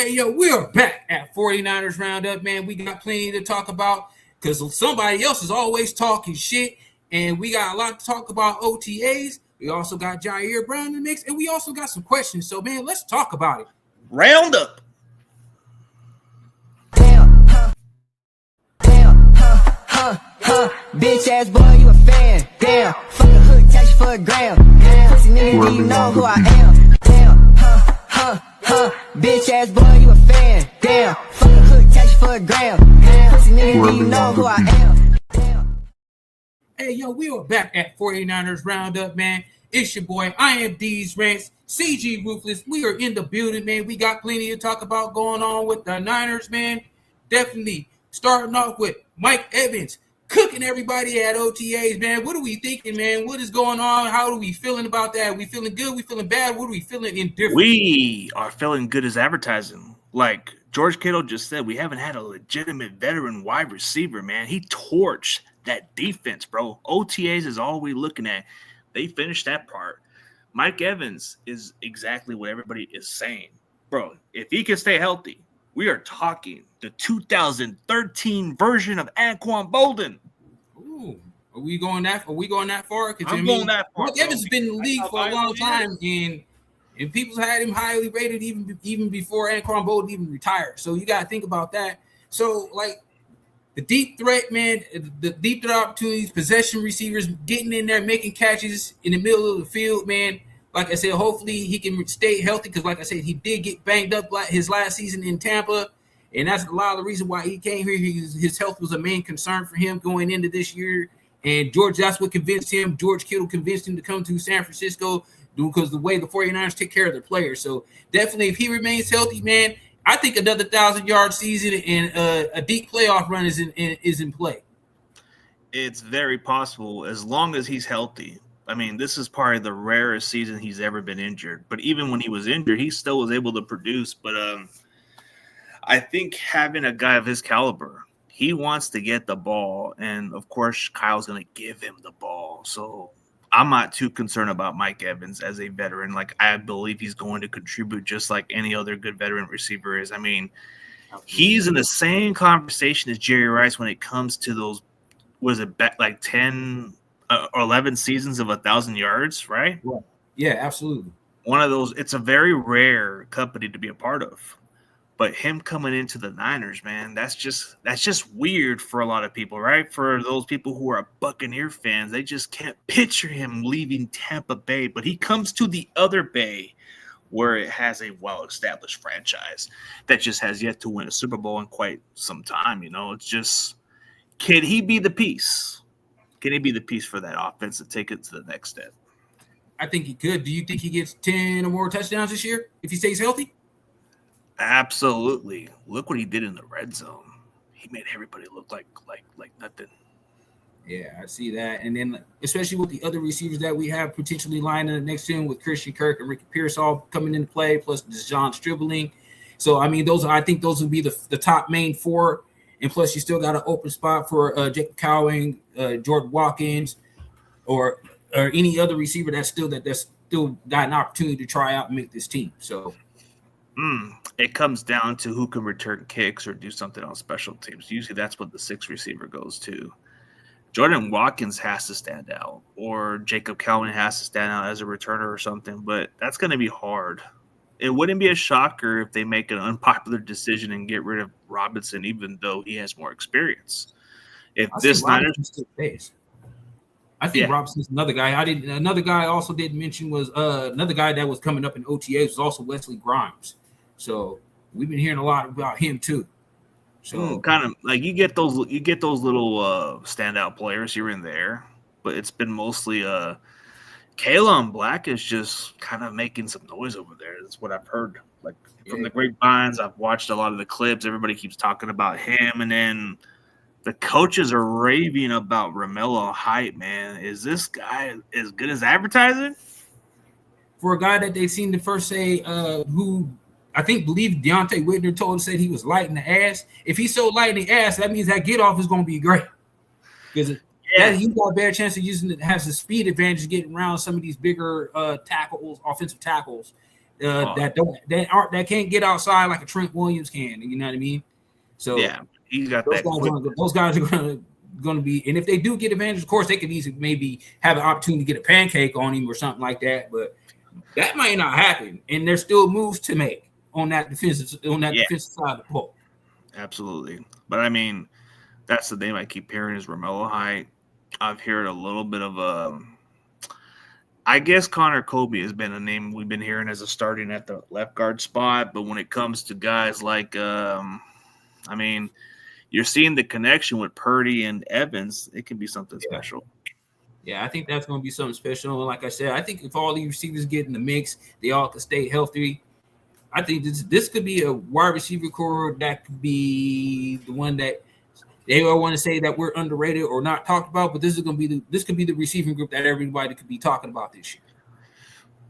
Hey, yo, we're back at 49ers Roundup, man. We got plenty to talk about because somebody else is always talking shit, and we got a lot to talk about OTAs. We also got Jair Brown in the mix, and we also got some questions. So, man, let's talk about it. Roundup. Bitch ass boy, you a fan. Damn, fuck a hood, catch you for a gram. Pussy nigga, do you know who I am? Damn, bitch ass boy, you a fan. Damn, fuck a hood, catch you for a gram. Pussy nigga, do you know who I am? Hey, yo, we are back at 49ers Roundup, man. It's your boy, I am D's Rants, CG Ruthless. We are in the building, man. We got plenty to talk about going on with the Niners, man. Definitely starting off with Mike Evans cooking everybody at OTAs, man. What are we thinking, man? What is going on? How are we feeling about that? We feeling good? We feeling bad? What are we feeling indifferent? We are feeling good as advertising. Like George Kittle just said, we haven't had a legitimate veteran wide receiver, man. He torched that defense, bro. OTAs is all we looking at. They finished that part. Mike Evans is exactly what everybody is saying. Bro, if he can stay healthy, we are talking the 2013 version of Anquan Bolden. Ooh, are we going that far? I'm going that far. Mike Evans has been in the league for a long time, and people had him highly rated even before Anquan Bolden even retired. So you got to think about that. So, like, the deep threat, man, the deep threat opportunities, possession receivers getting in there, making catches in the middle of the field, man. Like I said, hopefully he can stay healthy because, like I said, he did get banged up his last season in Tampa, and that's a lot of the reason why he came here. His health was a main concern for him going into this year, and that's what convinced him. George Kittle convinced him to come to San Francisco because the way the 49ers take care of their players. So definitely, if he remains healthy, man, I think another 1,000-yard season and a deep playoff run is in play. It's very possible as long as he's healthy. I mean, this is probably the rarest season he's ever been injured. But even when he was injured, he still was able to produce. But I think having a guy of his caliber, he wants to get the ball. And, of course, Kyle's going to give him the ball. So I'm not too concerned about Mike Evans as a veteran. Like, I believe he's going to contribute just like any other good veteran receiver is. I mean, he's in the same conversation as Jerry Rice when it comes to those, was it like 10 or 11 seasons of 1,000 yards, right? Yeah, absolutely. One of those, it's a very rare company to be a part of. But him coming into the Niners, man, that's just weird for a lot of people, right? For those people who are Buccaneer fans, they just can't picture him leaving Tampa Bay. But he comes to the other Bay where it has a well-established franchise that just has yet to win a Super Bowl in quite some time. You know, it's just, can he be the piece? Can he be the piece for that offense to take it to the next step? I think he could. Do you think he gets 10 or more touchdowns this year if he stays healthy? Absolutely. Look what he did in the red zone. He made everybody look like nothing. Yeah, I see that. And then especially with the other receivers that we have potentially lining next to him with Christian Kirk and Ricky Pearsall coming into play, plus DeJon Stribling. So, I mean, I think those would be the top main four. And plus, you still got an open spot for Jacob Cowing, Jordan Watkins, or any other receiver that's still got an opportunity to try out and make this team. So it comes down to who can return kicks or do something on special teams. Usually that's what the sixth receiver goes to. Jordan Watkins has to stand out, or Jacob Cowing has to stand out as a returner or something, but that's going to be hard. It wouldn't be a shocker if they make an unpopular decision and get rid of Robinson, even though he has more experience. If this Niners, I think Robinson's another guy. Another guy I also did mention was another guy that was coming up in OTAs was also Wesley Grimes. So we've been hearing a lot about him too. So kind of like you get those little standout players here and there, but it's been mostly Kalen Black is just kind of making some noise over there. That's what I've heard. Like from the grapevines, I've watched a lot of the clips. Everybody keeps talking about him, and then the coaches are raving about Romello Height. Man, is this guy as good as advertising? For a guy that they seem to first say, who I believe Deontay Whitner said he was light in the ass. If he's so light in the ass, that means that get off is going to be great because he's got a better chance of using it. Has the speed advantage getting around some of these bigger offensive tackles. that can't get outside like a Trent Williams can. You know what I mean? So yeah, he's got that. Those guys are going to be, and if they do get advantage, of course, they could easily maybe have an opportunity to get a pancake on him or something like that. But that might not happen, and there's still moves to make on that defensive side of the ball. Absolutely, but I mean, that's the name I keep hearing is Romello Height. I've heard a little bit of I guess Connor Colby has been a name we've been hearing as a starting at the left guard spot, but when it comes to guys like, I mean, you're seeing the connection with Purdy and Evans. It can be something special. Yeah, I think that's going to be something special. And like I said, I think if all these receivers get in the mix, they all can stay healthy. I think this could be a wide receiver core that could be the one that they all want to say that we're underrated or not talked about, but this could be the receiving group that everybody could be talking about this year.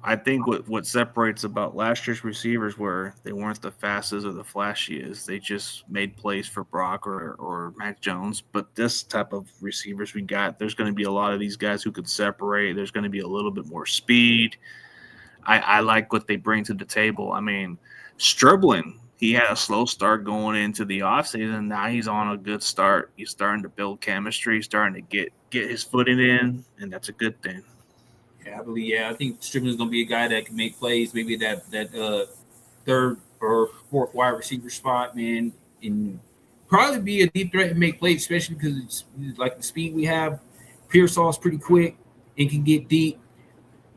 I think what separates about last year's receivers were they weren't the fastest or the flashiest. They just made plays for Brock or Mac Jones. But this type of receivers we got, there's going to be a lot of these guys who could separate. There's going to be a little bit more speed. I like what they bring to the table. I mean, Stribling, he had a slow start going into the offseason. Now he's on a good start. He's starting to build chemistry. He's starting to get his footing in, and that's a good thing. Yeah, I think Stribling is going to be a guy that can make plays, maybe that third or fourth wide receiver spot, man, and probably be a deep threat and make plays, especially because it's like the speed we have. Pearsall's pretty quick and can get deep.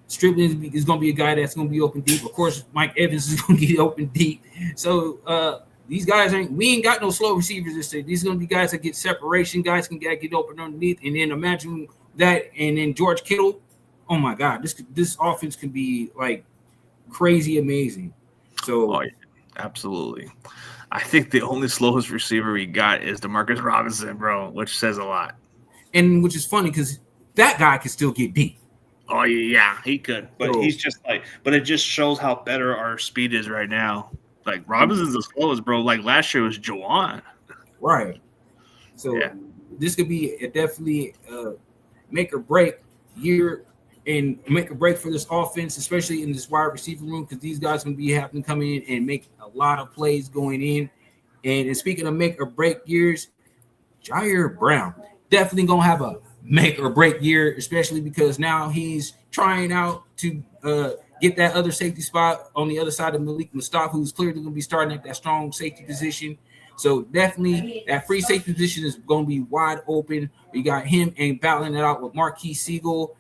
Stribling is going to be a guy that's going to be open deep. Of course, Mike Evans is going to get open deep. So these guys we ain't got no slow receivers this year. These are going to be guys that get separation, guys can get open underneath, and then imagine that, and then George Kittle. Oh my God, this offense can be like crazy amazing. So absolutely. I think the only slowest receiver we got is DeMarcus Robinson, bro, which says a lot. And which is funny because that guy can still get deep. Oh yeah, he could. But he's just but it just shows how better our speed is right now. Like Robinson's the slowest, bro. Like last year was Juwan. Right. So this could be definitely make or break year. And make a break for this offense, especially in this wide receiver room, because these guys going to be having to come in and make a lot of plays going in. And speaking of make or break years, Jair Brown definitely going to have a make or break year, especially because now he's trying out to get that other safety spot on the other side of Malik Mustafa, who's clearly going to be starting at that strong safety position. So definitely that free safety position is going to be wide open. You got him and battling it out with Marquise Siegel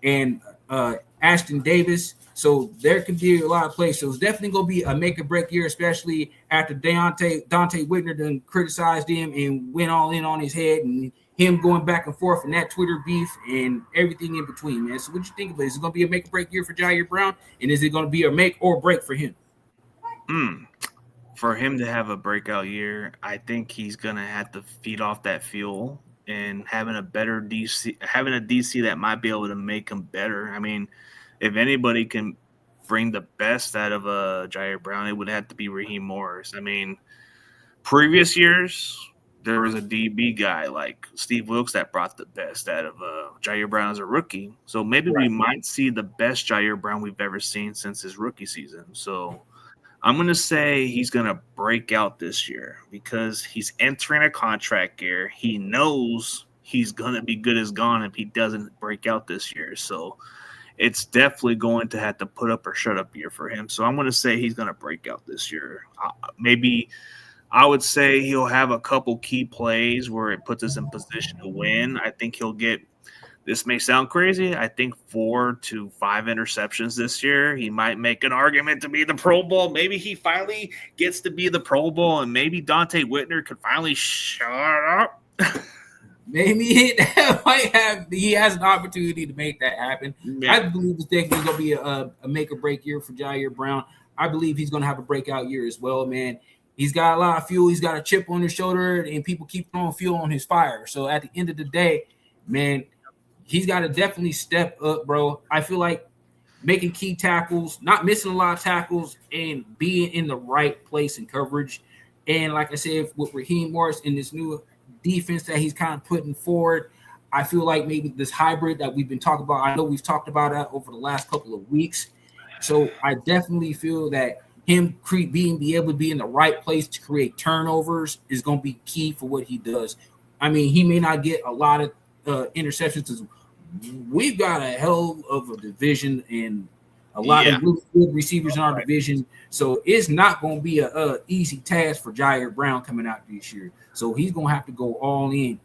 and Ashton Davis. So there could be a lot of plays. So it's definitely going to be a make or break year, especially after Dante Whitner done criticized him and went all in on his head, and him going back and forth and that Twitter beef and everything in between, man. So what you think of it? Is it going to be a make or break year for Jair Brown? And is it going to be a make or break for him? For him to have a breakout year, I think he's going to have to feed off that fuel. And having a DC that might be able to make him better. I mean, if anybody can bring the best out of Jair Brown, it would have to be Raheem Morris. I mean, previous years, there was a DB guy like Steve Wilkes that brought the best out of Jair Brown as a rookie. So maybe we might see the best Jair Brown we've ever seen since his rookie season. So I'm going to say he's going to break out this year because he's entering a contract year. He knows he's going to be good as gone if he doesn't break out this year. So it's definitely going to have to put up or shut up year for him. So I'm going to say he's going to break out this year. Maybe I would say he'll have a couple key plays where it puts us in position to win. I think he'll get – this may sound crazy. I think 4 to 5 interceptions this year. He might make an argument to be the Pro Bowl. Maybe he finally gets to be the Pro Bowl, and maybe Dante Whitner could finally shut up. Maybe he has an opportunity to make that happen. Yeah. I believe it's definitely going to be a make or break year for Jair Brown. I believe he's going to have a breakout year as well, man. He's got a lot of fuel. He's got a chip on his shoulder, and people keep throwing fuel on his fire. So at the end of the day, man, he's got to definitely step up, bro. I feel like making key tackles, not missing a lot of tackles, and being in the right place in coverage. And like I said, with Raheem Morris in this new defense that he's kind of putting forward, I feel like maybe this hybrid that we've been talking about, I know we've talked about that over the last couple of weeks. So I definitely feel that him be able to be in the right place to create turnovers is going to be key for what he does. I mean, he may not get a lot of interceptions. We've got a hell of a division and a lot of really good receivers in our division. So it's not going to be a easy task for Jair Brown coming out this year. So he's going to have to go all in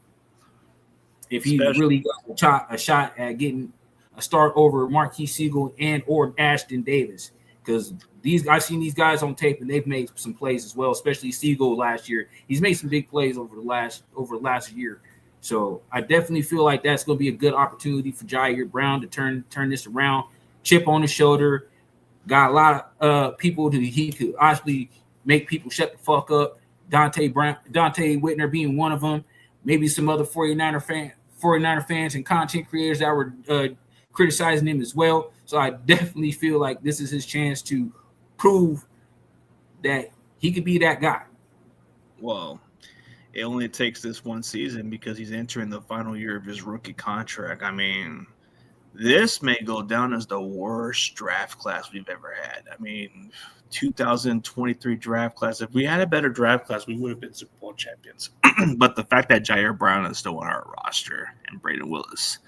if he really got a shot at getting a start over Marquis Siegel and or Ashton Davis. Because I've seen these guys on tape and they've made some plays as well, especially Siegel last year. He's made some big plays over the last year. So I definitely feel like that's going to be a good opportunity for Jair Brown to turn this around. Chip on his shoulder, got a lot of people that he could actually make people shut the fuck up. Dante Whitner being one of them. Maybe some other 49er fans and content creators that were criticizing him as well. So I definitely feel like this is his chance to prove that he could be that guy. Well, it only takes this one season because he's entering the final year of his rookie contract. I mean, this may go down as the worst draft class we've ever had. I mean, 2023 draft class. If we had a better draft class, we would have been Super Bowl champions. But the fact that Jair Brown is still on our roster and Braden Willis,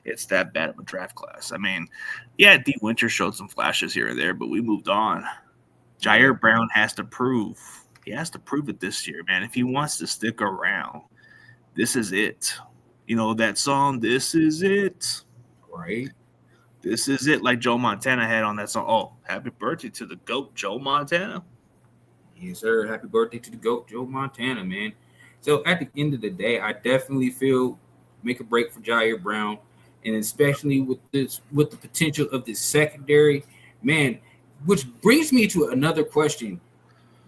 it's that bad of a draft class. I mean, yeah, D. Winter showed some flashes here and there, but we moved on. Jair Brown has to prove. He has to prove it this year, man. If he wants to stick around, this is it. You know that song, This Is It? Right. This is it, like Joe Montana had on that song. Oh, happy birthday to the GOAT, Joe Montana. Yes, sir. Happy birthday to the GOAT, Joe Montana, man. So at the end of the day, I definitely feel make a break for Jair Brown, and especially with the potential of this secondary, man, which brings me to another question.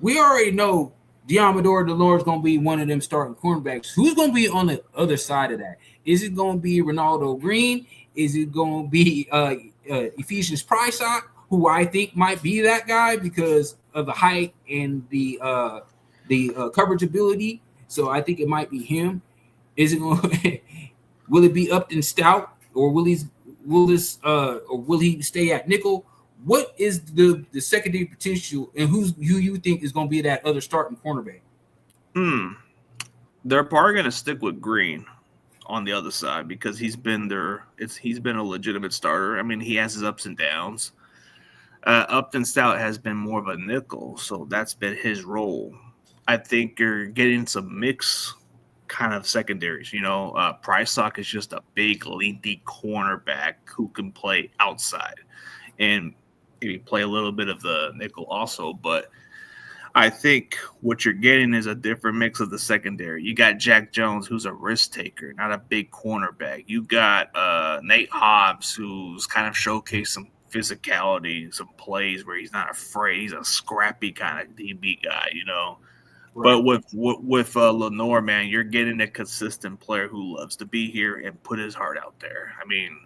We already know Deommodore Lenoir is going to be one of them starting cornerbacks. Who's going to be on the other side of that? Is it going to be Ronaldo Green? Is it going to be Ephesians Prysock, who I think might be that guy because of the height and the coverage ability? So I think it might be him. Is it going? Will it be Upton Stout, or will he stay at nickel? What is the secondary potential, and who you think is going to be that other starting cornerback? They're probably going to stick with Green on the other side because he's been a legitimate starter. I mean, he has his ups and downs. Upton Stout has been more of a nickel, so that's been his role. I think you're getting some mix kind of secondaries. You know, Prysock is just a big, lengthy cornerback who can play outside and maybe play a little bit of the nickel also. But I think what you're getting is a different mix of the secondary. You got Jack Jones, who's a risk taker, not a big cornerback. You got Nate Hobbs, who's kind of showcased some physicality, some plays where he's not afraid. He's a scrappy kind of DB guy, you know. Right. But with Lenoir, man, you're getting a consistent player who loves to be here and put his heart out there. I mean,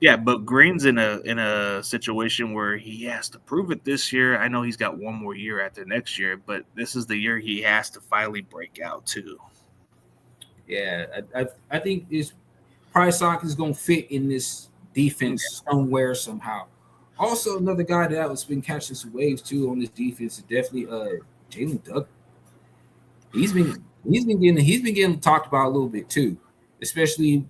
yeah, but Green's in a situation where he has to prove it this year. I know he's got one more year after next year, but this is the year he has to finally break out too. Yeah, I think this Prysock is going to fit in this defense somewhere, somehow. Also, another guy that has been catching some waves too on this defense is definitely Jalen Duggan. He's been getting talked about a little bit too, especially.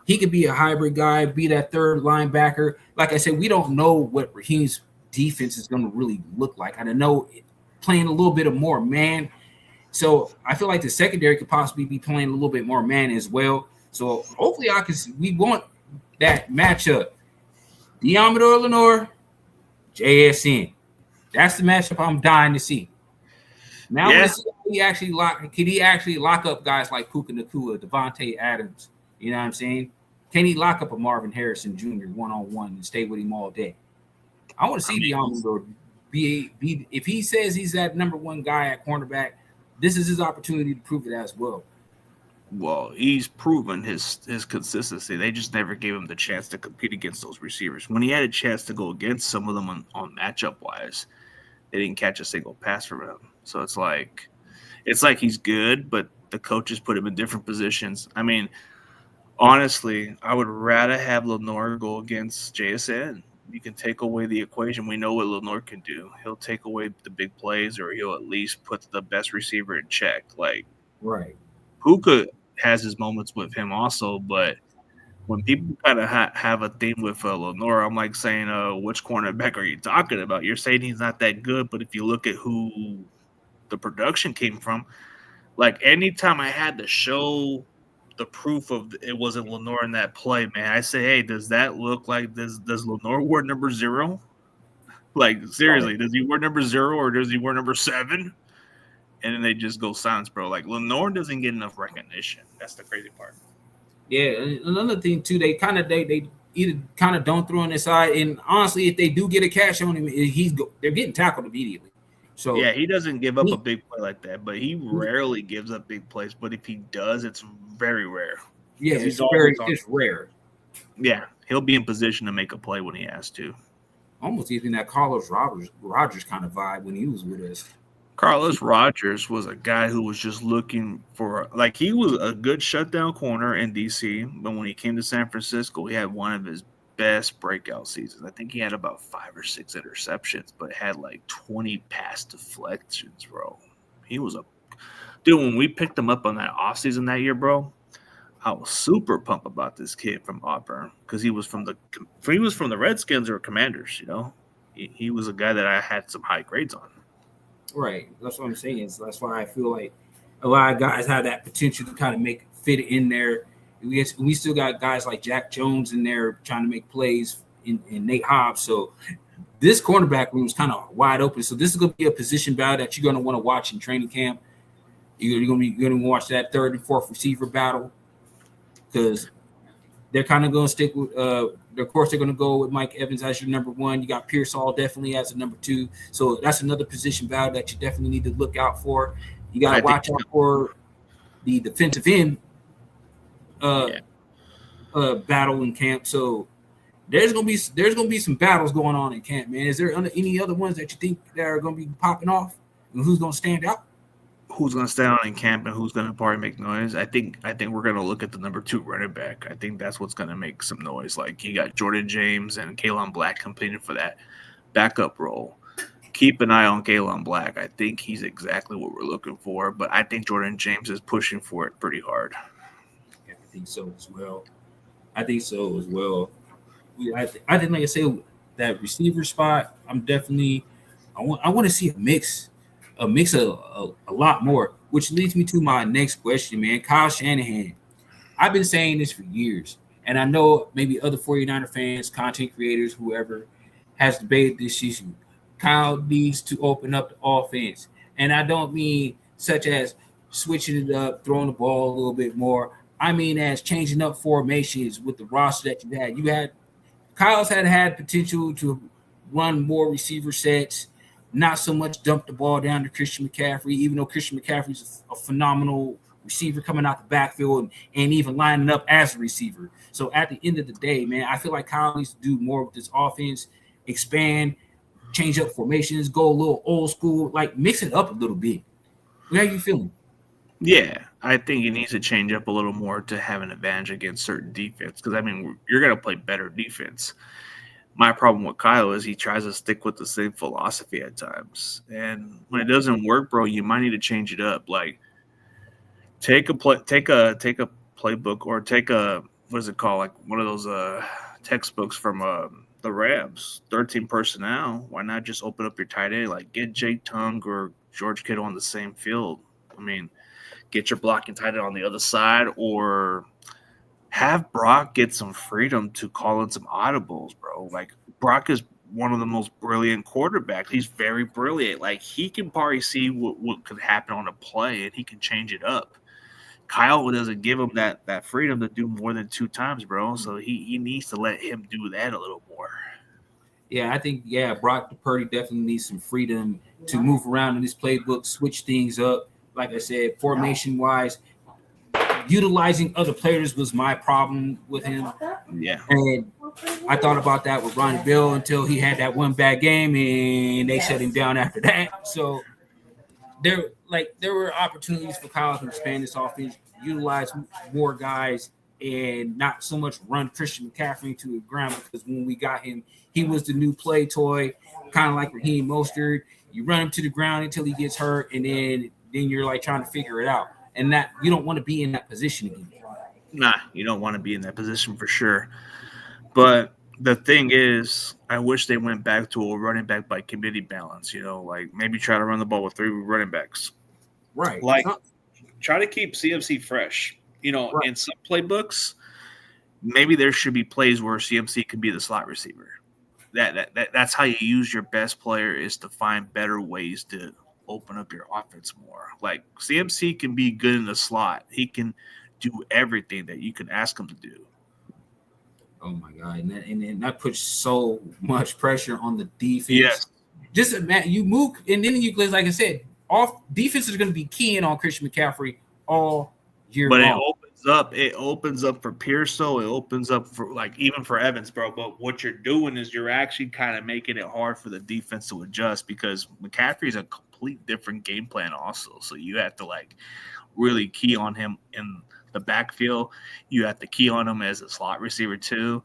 He could be a hybrid guy, be that third linebacker. Like I said, we don't know what Raheem's defense is going to really look like. I don't know, playing a little bit of more man. So I feel like the secondary could possibly be playing a little bit more man as well. So hopefully we want that matchup. Deommodore Lenoir, JSN. That's the matchup I'm dying to see. Now, could he actually lock up guys like Puka Nacua, Devontae Adams? You know what I'm saying? Can he lock up a Marvin Harrison Jr. one-on-one and stay with him all day? I want to see Deommodore be if he says he's that number one guy at cornerback, this is his opportunity to prove it as well. Well, he's proven his consistency. They just never gave him the chance to compete against those receivers. When he had a chance to go against some of them on matchup-wise, they didn't catch a single pass from him. So it's like he's good, but the coaches put him in different positions. I mean, honestly, I would rather have Lenoir go against JSN you can take away the equation. We know what Lenore can do. He'll take away the big plays, or he'll at least put the best receiver in check. Like Right. Puka has his moments with him also, but when people kind of have a thing with Lenore, I'm like saying, which cornerback are you talking about? You're saying he's not that good, but if you look at who the production came from, like anytime I had to show the proof of it wasn't Lenore in that play, man, I say, hey, does that look like does Lenore wear number 0? Like seriously, does he wear number 0 or does he wear number 7? And then they just go silence, bro. Like Lenore doesn't get enough recognition. That's the crazy part. Yeah, and another thing too, they either kind of don't throw on his side, and honestly, if they do get a catch on him, they're getting tackled immediately. So yeah, he doesn't give up a big play like that, but he rarely gives up big plays. But if he does, it's very rare. Yeah, it's rare. Yeah, he'll be in position to make a play when he has to. Almost even that Carlos Rogers kind of vibe when he was with us. Carlos Rogers was a guy who was just looking for, like, he was a good shutdown corner in DC, but when he came to San Francisco, he had one of his best breakout seasons. I think he had about 5 or 6 interceptions, but had like 20 pass deflections, bro. He was a dude. When we picked him up on that offseason that year, bro, I was super pumped about this kid from Auburn because he was from the Redskins or Commanders. You know, he was a guy that I had some high grades on. Right. That's what I'm saying. So that's why I feel like a lot of guys have that potential to kind of fit in there. We still got guys like Jack Jones in there trying to make plays in Nate Hobbs. So this cornerback room is kind of wide open. So this is going to be a position battle that you're going to want to watch in training camp. You're going to watch that 3rd and 4th receiver battle because they're kind of going to stick with of course, they're going to go with Mike Evans as your number 1. You got Pearsall definitely as a number 2. So that's another position battle that you definitely need to look out for. You got to watch out for the defensive end battle in camp. So there's gonna be some battles going on in camp, man. Is there any other ones that you think that are going to be popping off, and who's going to stand out? Who's going to stand out in camp and who's going to probably make noise? I think we're going to look at the number 2 running back. I think that's what's going to make some noise. Like you got Jordan James and Kalen Black competing for that backup role. Keep an eye on Kalen Black. I think he's exactly what we're looking for, but I think Jordan James is pushing for it pretty hard. Yeah, I think so as well. I think, like I say, that receiver spot, I want to see a mix a lot more, which leads me to my next question, man. Kyle Shanahan. I've been saying this for years, and I know maybe other 49er fans, content creators, whoever has debated this issue. Kyle needs to open up the offense, and I don't mean such as switching it up, throwing the ball a little bit more. I mean as changing up formations with the roster that you had. Kyle's had potential to run more receiver sets, not so much dump the ball down to Christian McCaffrey, even though Christian McCaffrey's a phenomenal receiver coming out the backfield and even lining up as a receiver. So at the end of the day, man, I feel like Kyle needs to do more with this offense, expand, change up formations, go a little old school, like mix it up a little bit. How are you feeling? Yeah, I think he needs to change up a little more to have an advantage against certain defense because, I mean, you're going to play better defense. My problem with Kyle is he tries to stick with the same philosophy at times. And when it doesn't work, bro, you might need to change it up. Like take a playbook or take a, what is it called? Like one of those textbooks from the Rams, 13 personnel. Why not just open up your tight end? Like get Jake Tung or George Kittle on the same field. I mean, get your blocking tight end on the other side or have Brock get some freedom to call in some audibles, bro. Like Brock is one of the most brilliant quarterbacks. He's very brilliant. Like he can probably see what could happen on a play and he can change it up. Kyle doesn't give him that freedom to do more than 2 times, bro. So he needs to let him do that a little more. Yeah, I think, Brock Purdy definitely needs some freedom to move around in this playbook, switch things up. Like I said, formation-wise, utilizing other players was my problem with him. Yeah. And I thought about that with Ronnie Bell until he had that one bad game and they shut him down after that. So there were opportunities for Kyle to expand this offense, utilize more guys and not so much run Christian McCaffrey to the ground, because when we got him, he was the new play toy, kind of like Raheem Mostert. You run him to the ground until he gets hurt, and then you're like trying to figure it out. And that you don't want to be in that position again. Nah, you don't want to be in that position for sure. But the thing is, I wish they went back to a running back by committee balance, like maybe try to run the ball with 3 running backs. Right. Like, try to keep CMC fresh. Right. In some playbooks, maybe there should be plays where CMC can be the slot receiver. That's how you use your best player, is to find better ways to open up your offense more. Like, CMC can be good in the slot. He can do everything that you can ask him to do. Oh my God. And that puts so much pressure on the defense. Yes. Just imagine you move, and then you, like I said, off defense is going to be keying on Christian McCaffrey all year long. But it opens up for Pearso. It opens up for, like, even for Evans, bro. But what you're doing is you're actually kind of making it hard for the defense to adjust, because McCaffrey's a complete different game plan also. So you have to, like, really key on him in the backfield. You have to key on him as a slot receiver too.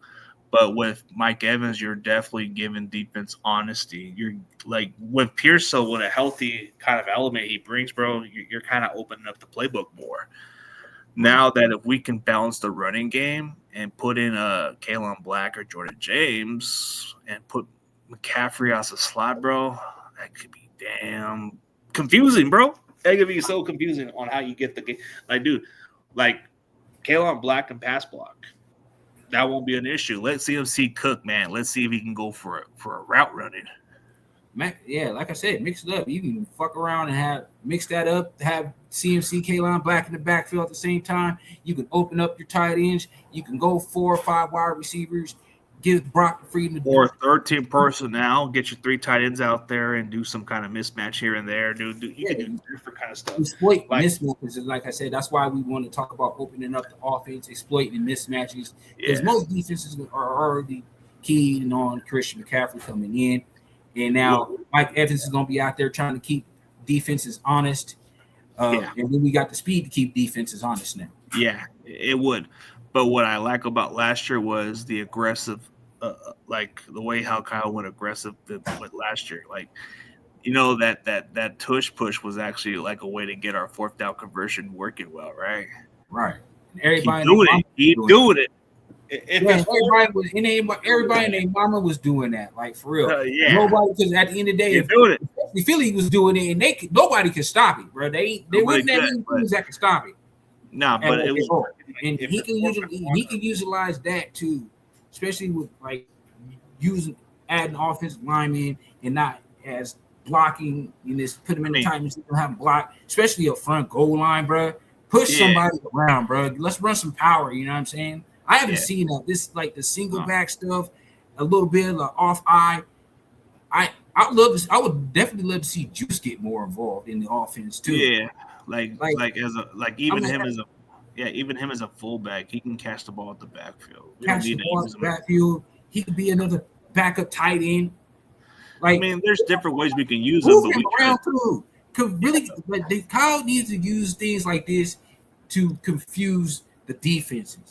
But with Mike Evans, you're definitely giving defense honesty. You're like, with Pearso, with a healthy kind of element he brings, bro, you're kind of opening up the playbook more. Now that if we can balance the running game and put in a Kalen Black or Jordan James and put McCaffrey as a slot, bro, that could be damn confusing, bro. That could be so confusing on how you get the game. Like, dude, like Kalen Black and pass block, that won't be an issue. Let CMC cook, man. Let's see if he can go for a route running. Yeah, like I said, mix it up. You can fuck around and mix that up, have CMC, Kalen Black in the backfield at the same time. You can open up your tight ends. You can go 4 or 5 wide receivers. Give Brock the freedom to do. Or 13 personnel. Get your 3 tight ends out there and do some kind of mismatch here and there. You can do different kind of stuff. Exploit mismatches. Like I said, that's why we want to talk about opening up the offense, exploiting mismatches. Because most defenses are already keyed on Christian McCaffrey coming in. And now Mike Evans is going to be out there trying to keep defenses honest. And then we got the speed to keep defenses honest now. Yeah, it would. But what I like about last year was the aggressive, like the way how Kyle went aggressive with last year. Like, that tush push was actually like a way to get our 4th down conversion working well, right? Right. And everybody Keep doing it. Everybody named Mama was doing that, like, for real. Nobody, because at the end of the day, if Philly was doing it, and nobody could stop it, bro. They wasn't that many teams that could stop it. No, but it was, and he can utilize that too, especially with like adding offensive linemen and not as blocking. Put them in the time you don't have them block, especially up front goal line, bro. Push somebody around, bro. Let's run some power. You know what I'm saying? I haven't seen that. This, like, the single back stuff, a little bit of off eye. I would definitely love to see Juice get more involved in the offense too. Yeah, even him as a fullback, he can catch the ball at the backfield. He could be another backup tight end. Like, I mean, there's different ways we can use him, but around too. Kyle needs to use things like this to confuse the defenses.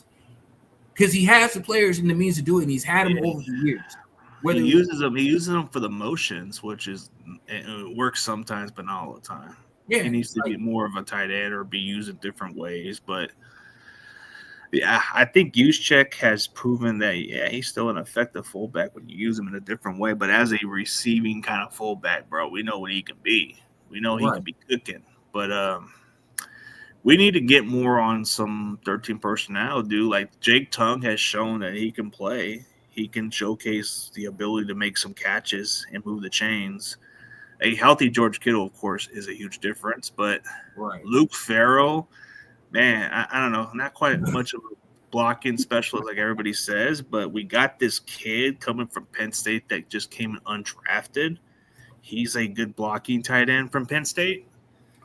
Because he has the players and the means to do it, and he's had them over the years. He uses them for the motions, which it works sometimes, but not all the time. Yeah, he needs to be more of a tight end or be used in different ways. But I think Juszczyk has proven that he's still an effective fullback when you use him in a different way. But as a receiving kind of fullback, bro, we know what he can be. We know he can be cooking. But we need to get more on some 13 personnel, dude. Like, Jake Tongue has shown that he can play. He can showcase the ability to make some catches and move the chains. A healthy George Kittle, of course, is a huge difference. But Luke Farrell, man, I don't know, not quite much of a blocking specialist like everybody says, but we got this kid coming from Penn State that just came undrafted. He's a good blocking tight end from Penn State.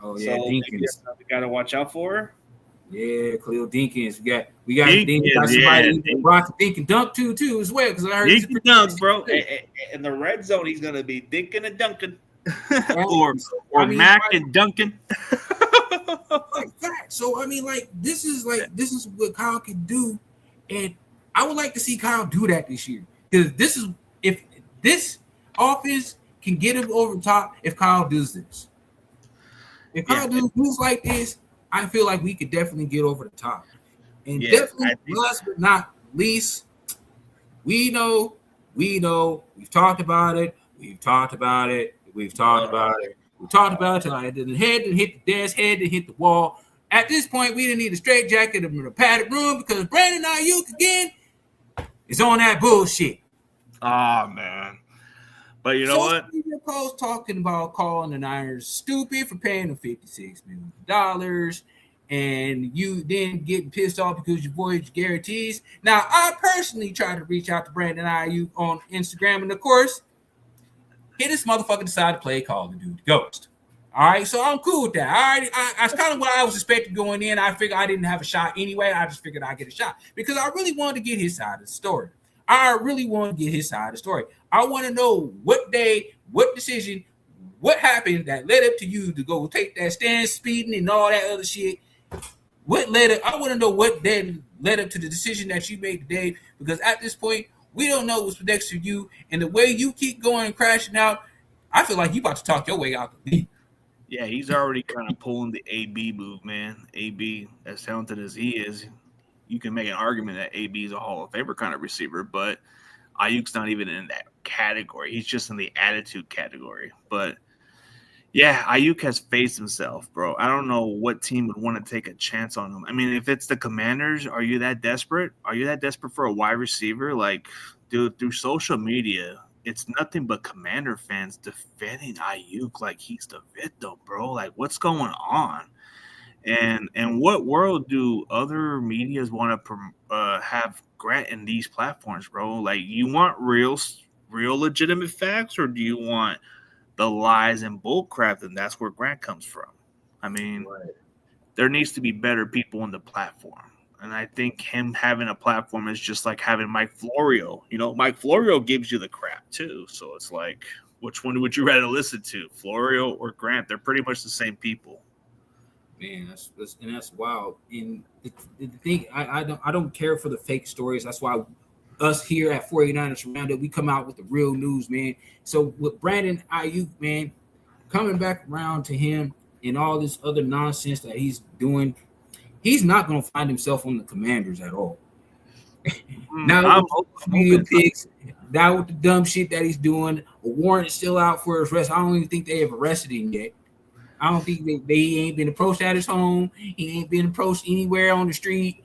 Oh yeah, so Dinkins. We got to watch out for. Yeah, Khalil Dinkins. We got somebody Brock Dink and dunk too as well. Because I heard Dink and dunk, bro. In the red zone, he's gonna be dinking and dunking, or Mac and Duncan. So I mean, this is what Kyle can do, and I would like to see Kyle do that this year because if this offense can get him over the top if Kyle does this. If Kyle does moves like this, I feel like we could definitely get over the top. And definitely, last but not least, we know, we've talked about it. We've talked about it till I did the head and hit the desk, head and hit the wall. At this point, we didn't need a straight jacket in a padded room because Brandon Ayuk again is on that bullshit. Oh, man. But you know what? Post talking about calling the Niners stupid for paying them $56 million, and you then getting pissed off because you voided your guarantees. Now, I personally tried to reach out to Brandon Ayuk on Instagram, and of course, this motherfucker decided to play Call of Duty Ghost. All right, so I'm cool with that. All right, that's kind of what I was expecting going in. I figured I didn't have a shot anyway. I just figured I'd get a shot because I really wanted to get his side of the story. I want to know what day, what decision, what happened that led up to you to go take that stand speeding and all that other shit. What led up? I want to know what then led up to the decision that you made today, because at this point, we don't know what's next to you. And the way you keep going and crashing out, I feel like you about to talk your way out the league. Yeah, he's already kind of pulling the AB move, man. AB, as talented as he is, you can make an argument that AB is a Hall of Famer kind of receiver, but Ayuk's not even in that category. He's just in the attitude category. But, yeah, Ayuk has faced himself, bro. I don't know what team would want to take a chance on him. I mean, if it's the Commanders, are you that desperate? Are you that desperate for a wide receiver? Like, dude, through social media, it's nothing but Commander fans defending Ayuk like he's the victim, bro. Like, what's going on? And what world do other medias want to have Grant in these platforms, bro? Like, you want real legitimate facts, or do you want the lies and bull crap? And that's where Grant comes from. I mean, there needs to be better people on the platform. And I think him having a platform is just like having Mike Florio. You know, Mike Florio gives you the crap too. So it's like, which one would you rather listen to, Florio or Grant? They're pretty much the same people. Man, that's wild. And the thing, I don't care for the fake stories. That's why us here at 49ers Roundup, we come out with the real news, man. So with Brandon Ayuk, man, coming back around to him and all this other nonsense that he's doing, he's not going to find himself on the Commanders at all. Now, media picks, now with the dumb shit that he's doing, a warrant is still out for his arrest. I don't even think they have arrested him yet. I don't think they ain't been approached at his home. He ain't been approached anywhere on the street.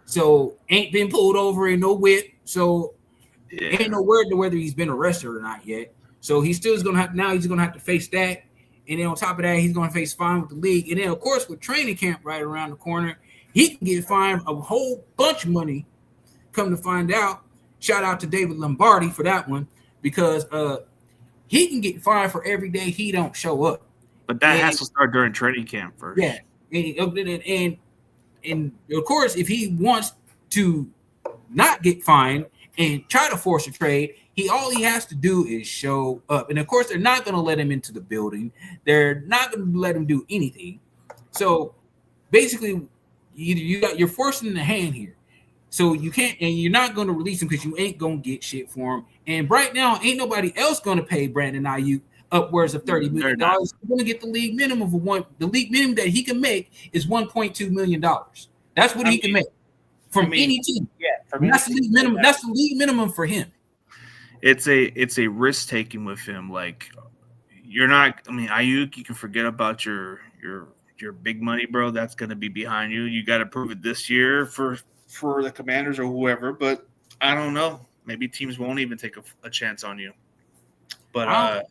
So ain't been pulled over in no whip. So ain't no word to whether he's been arrested or not yet. So he's still going to have, now he's going to have to face that. And then on top of that, he's going to face fine with the league. And then, of course, with training camp right around the corner, he can get fined a whole bunch of money. Come to find out, shout out to David Lombardi for that one, because he can get fined for every day he don't show up. But that has to start during training camp first. Yeah. And of course, if he wants to not get fined and try to force a trade, all he has to do is show up. And of course, they're not going to let him into the building. They're not going to let him do anything. So basically, you're forcing the hand here. So you can't, and you're not going to release him because you ain't going to get shit for him. And right now, ain't nobody else going to pay Brandon Ayuk upwards of $30 million. He's going to get the league minimum of the league minimum that he can make is $1.2 million. That's what he can make from any team. Yeah, that's the league minimum. That's the league minimum for him. It's a risk taking with him. Like, you're not. I mean, Ayuk, you can forget about your big money, bro. That's going to be behind you. You got to prove it this year for the Commanders or whoever. But I don't know. Maybe teams won't even take a chance on you. But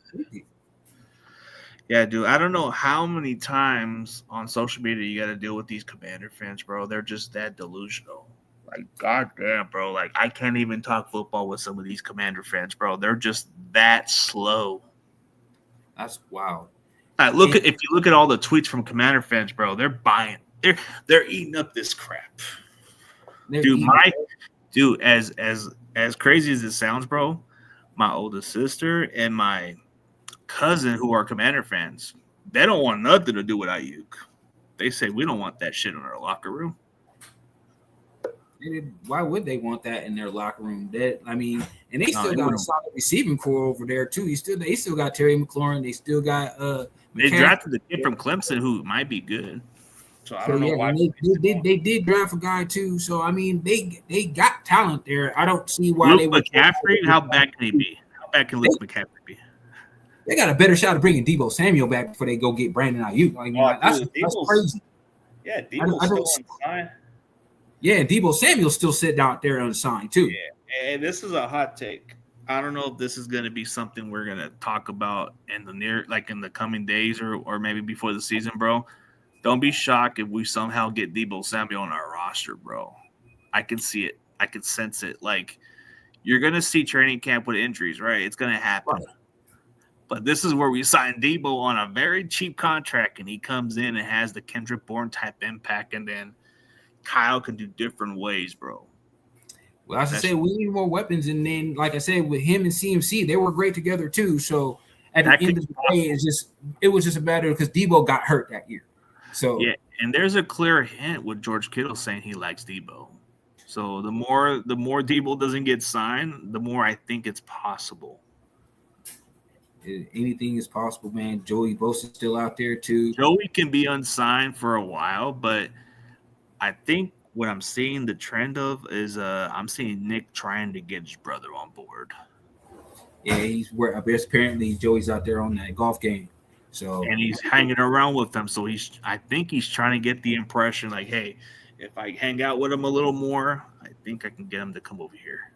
yeah, dude, I don't know how many times on social media you got to deal with these Commander fans, bro. They're just that delusional. Like, goddamn, bro. Like, I can't even talk football with some of these Commander fans, bro. They're just that slow. That's wild. If you look at all the tweets from Commander fans, bro, they're buying. They're eating up this crap. Dude, as crazy as it sounds, bro, my oldest sister and my cousin, who are Commander fans, they don't want nothing to do with Ayuk. They say we don't want that shit in our locker room. Why would they want that in their locker room? And they still they got a wouldn't. solid receiving core over there too. They still got Terry McLaurin. They still got They McCaffrey. drafted the kid from Clemson who might be good. So I don't know why. and they did draft a guy too. So I mean, they got talent there. I don't see why they Luke would. McCaffrey, how bad can he be? How bad can Luke McCaffrey be? They got a better shot of bringing Deebo Samuel back before they go get Brandon Ayuk. I mean, that's crazy. Yeah, Debo's still unsigned. Yeah, Deebo Samuel still sitting out there unsigned too. Yeah, and this is a hot take. I don't know if this is going to be something we're going to talk about in the coming days or maybe before the season, bro. Don't be shocked if we somehow get Deebo Samuel on our roster, bro. I can see it. I can sense it. Like, you're going to see training camp with injuries, right? It's going to happen. Right. But this is where we sign Deebo on a very cheap contract, and he comes in and has the Kendrick Bourne type impact, and then Kyle can do different ways, bro. Well, as I said, we need more weapons, and then, like I said, with him and CMC, they were great together too. So at the end of the day, it was just a matter because Deebo got hurt that year. So yeah, and there's a clear hint with George Kittle saying he likes Deebo. So the more Deebo doesn't get signed, the more I think it's possible. anything is possible, man. Joey Bosa's still out there too. Joey can be unsigned for a while, but I think what I'm seeing the trend of is I'm seeing Nick trying to get his brother on board. Yeah, I guess apparently Joey's out there on that golf game. So and he's hanging around with them. So I think he's trying to get the impression like, hey, if I hang out with him a little more, I think I can get him to come over here.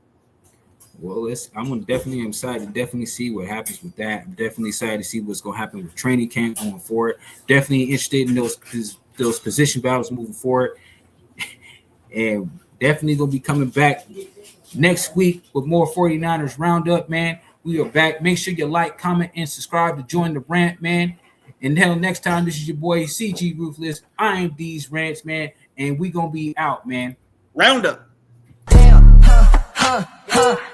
Well, I'm definitely excited to definitely see what happens with that. I'm definitely excited to see what's going to happen with training camp going forward. Definitely interested in those position battles moving forward. And definitely going to be coming back next week with more 49ers Roundup, man. We are back. Make sure you like, comment, and subscribe to join the rant, man. And until next time, this is your boy CG Ruthless. I am D's Rants, man. And we going to be out, man. Roundup. Damn,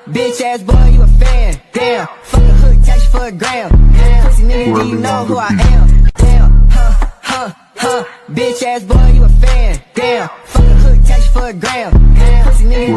bitch ass boy, you a fan. Damn, fuck a hook, catch you for a gram. Damn, pussy nigga, do you know who I am? Damn, bitch ass boy, you a fan. Damn, fuck a hook, catch you for a gram. Damn, pussy nigga.